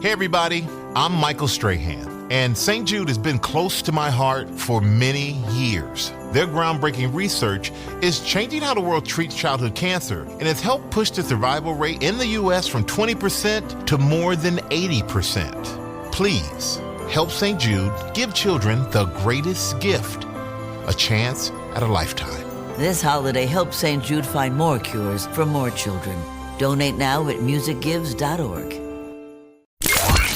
Hey everybody, I'm Michael Strahan, and St. Jude has been close to my heart for many years. Their groundbreaking research is changing how the world treats childhood cancer, and has helped push the survival rate in the U.S. from 20% to more than 80%. Please help St. Jude give children the greatest gift, a chance at a lifetime. This holiday, help St. Jude find more cures for more children. Donate now at musicgives.org.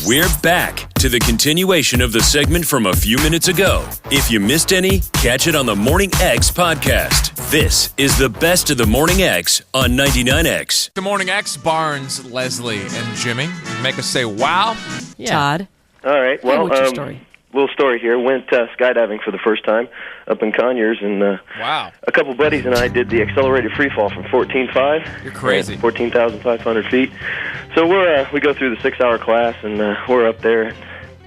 We're back to the continuation of the segment from a few minutes ago. If you missed any, catch it on the Morning X podcast. This is the best of the Morning X on 99X. The Morning X, Barnes, Leslie, and Jimmy make us say, wow. Yeah. Todd. All right. Well, what's your story? Little story here. Went skydiving for the first time up in Conyers, and wow. A couple buddies and I did the accelerated free fall from 14.5. You're crazy. 14,500 feet. So we go through the 6-hour class, and we're up there and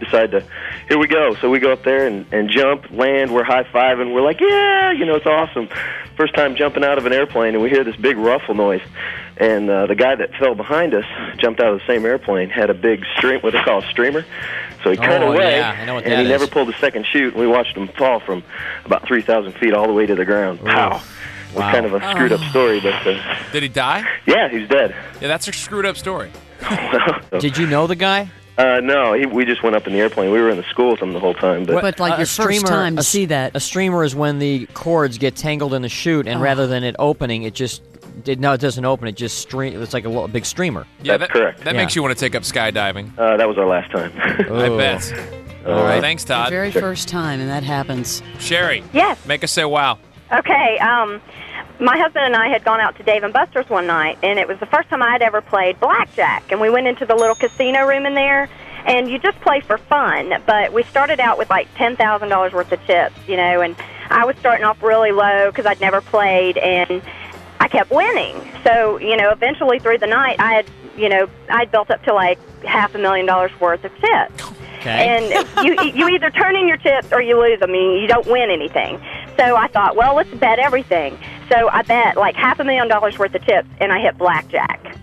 decide to, here we go. So we go up there and jump, land, we're high-fiving. We're like, yeah, it's awesome. First time jumping out of an airplane, and we hear this big ruffle noise. And the guy that fell behind us jumped out of the same airplane, had a big what they call a streamer. So he cut away, yeah, I know what and that he never pulled the second chute. And we watched him fall from about 3,000 feet all the way to the ground. Pow! It was kind of a screwed-up story, but... Did he die? Yeah, he's dead. Yeah, that's a screwed-up story. Did you know the guy? No, we just went up in the airplane. We were in the school with him the whole time. But like your first time to see that. A streamer is when the cords get tangled in the chute, and rather than it opening, it doesn't open. It just it's like a big streamer. Yeah, that's correct. That makes you want to take up skydiving. That was our last time. I bet. All right. Thanks, Todd. The very first time, and that happens. Sherry. Yes. Make us say wow. Okay. My husband and I had gone out to Dave & Buster's one night, and it was the first time I had ever played blackjack. And we went into the little casino room in there, and you just play for fun. But we started out with like $10,000 worth of chips, and I was starting off really low because I'd never played, and I kept winning. So, eventually through the night, I'd built up to like $500,000 worth of chips. Okay. And you either turn in your chips or you lose them. I mean, you don't win anything. So I thought, well, let's bet everything. So I bet like $500,000 worth of chips, and I hit blackjack.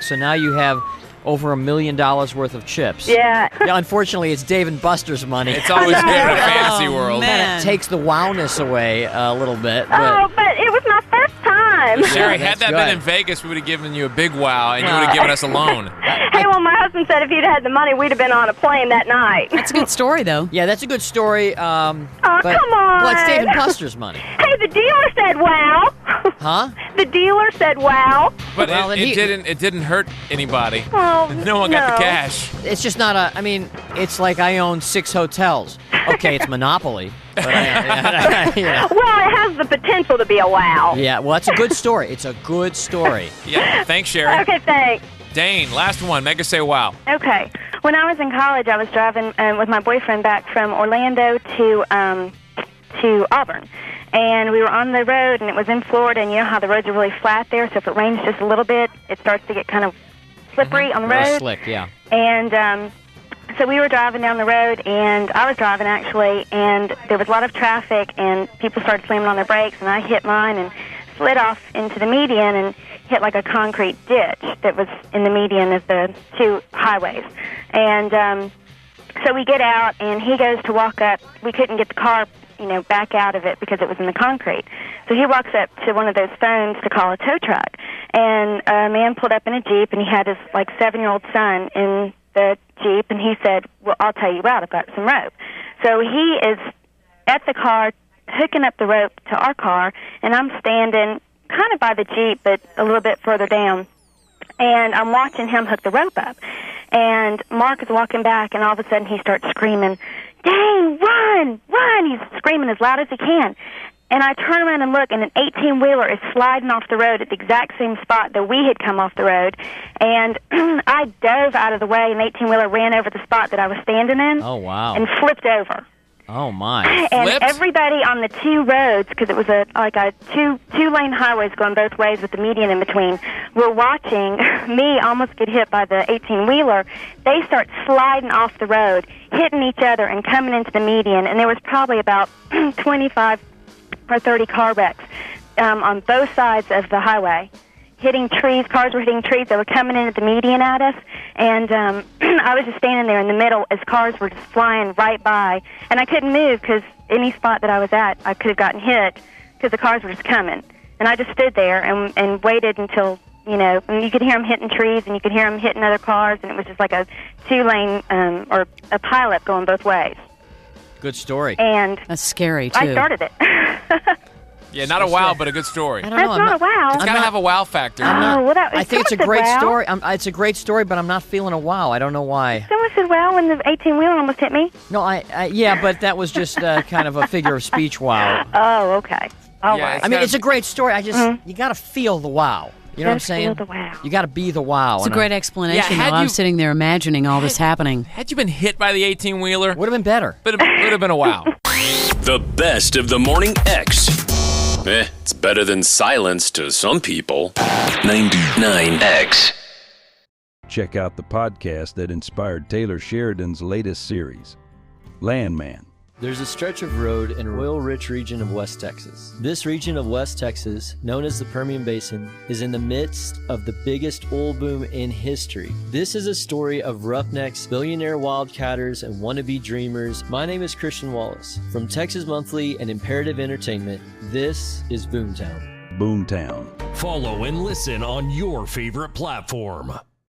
So now you have over $1 million worth of chips. Yeah. Yeah. Unfortunately, it's Dave & Buster's money. It's always good in a fantasy world. It takes the wowness away a little bit. But it was my first time. Sherry, had that been in Vegas, we would have given you a big wow, and you would have given us a loan. Hey, well, my husband said if he'd had the money, we'd have been on a plane that night. That's a good story, though. Yeah, that's a good story. Come on. Well, it's Dave & Buster's money. Hey, the dealer said wow. Huh? The dealer said wow. But it didn't hurt anybody. Oh, no one got the cash. It's just not it's like I own 6 hotels. Okay, it's Monopoly. But Well, it has the potential to be a wow. Yeah, well, it's a good story. It's a good story. Yeah, thanks, Sherry. Okay, thanks. Dane, last one. Make us say wow. Okay. When I was in college, I was driving with my boyfriend back from Orlando to Auburn. And we were on the road, and it was in Florida, and you know how the roads are really flat there, so if it rains just a little bit, it starts to get kind of slippery on the road. Slick, yeah. And so we were driving down the road, and I was driving, actually, and there was a lot of traffic, and people started slamming on their brakes, and I hit mine and slid off into the median and hit like a concrete ditch that was in the median of the two highways. And so we get out, and he goes to walk up. We couldn't get the car back out of it because it was in the concrete. So he walks up to one of those phones to call a tow truck. And a man pulled up in a Jeep, and he had his 7-year-old son in the Jeep, and he said, well, I'll tow you out. I've got some rope. So he is at the car hooking up the rope to our car, and I'm standing kind of by the Jeep, but a little bit further down. And I'm watching him hook the rope up. And Mark is walking back, and all of a sudden he starts screaming, Dane, run, run! He's screaming as loud as he can. And I turn around and look, and an 18-wheeler is sliding off the road at the exact same spot that we had come off the road. And I dove out of the way, and the 18-wheeler ran over the spot that I was standing in. Oh, wow. And flipped over. Oh, my. And Flipped? everybody on the two roads, because it was a two-lane highways going both ways with the median in between, were watching me almost get hit by the 18-wheeler. They start sliding off the road, hitting each other and coming into the median. And there was probably about 25 or 30 car wrecks on both sides of the highway. hitting trees. Cars were hitting trees. They were coming in at the median at us. And I was just standing there in the middle as cars were just flying right by. And I couldn't move because any spot that I was at, I could have gotten hit because the cars were just coming. And I just stood there and waited until, and you could hear them hitting trees and you could hear them hitting other cars. And it was just like a two-lane or a pileup going both ways. Good story. And that's scary, too. I started it. Yeah, not a wow, but a good story. I don't know. That's not a wow. It's got to have a wow factor. I think it's a great story. It's a great story, but I'm not feeling a wow. I don't know why. Someone said wow when the 18-wheeler almost hit me. No, yeah, but that was just kind of a figure of speech wow. Oh, okay. All right. I mean, it's a great story. I just, you got to feel the wow. You know what I'm saying? Feel the wow. You got to be the wow. It's a great explanation, though. I was sitting there imagining all this happening. Had you been hit by the 18-wheeler, would have been better. Would have been a wow. The best of the Morning X. It's better than silence to some people. 99X. Check out the podcast that inspired Taylor Sheridan's latest series, Landman. There's a stretch of road in an oil-rich region of West Texas. This region of West Texas, known as the Permian Basin, is in the midst of the biggest oil boom in history. This is a story of roughnecks, billionaire wildcatters, and wannabe dreamers. My name is Christian Wallace. From Texas Monthly and Imperative Entertainment, this is Boomtown. Boomtown. Follow and listen on your favorite platform.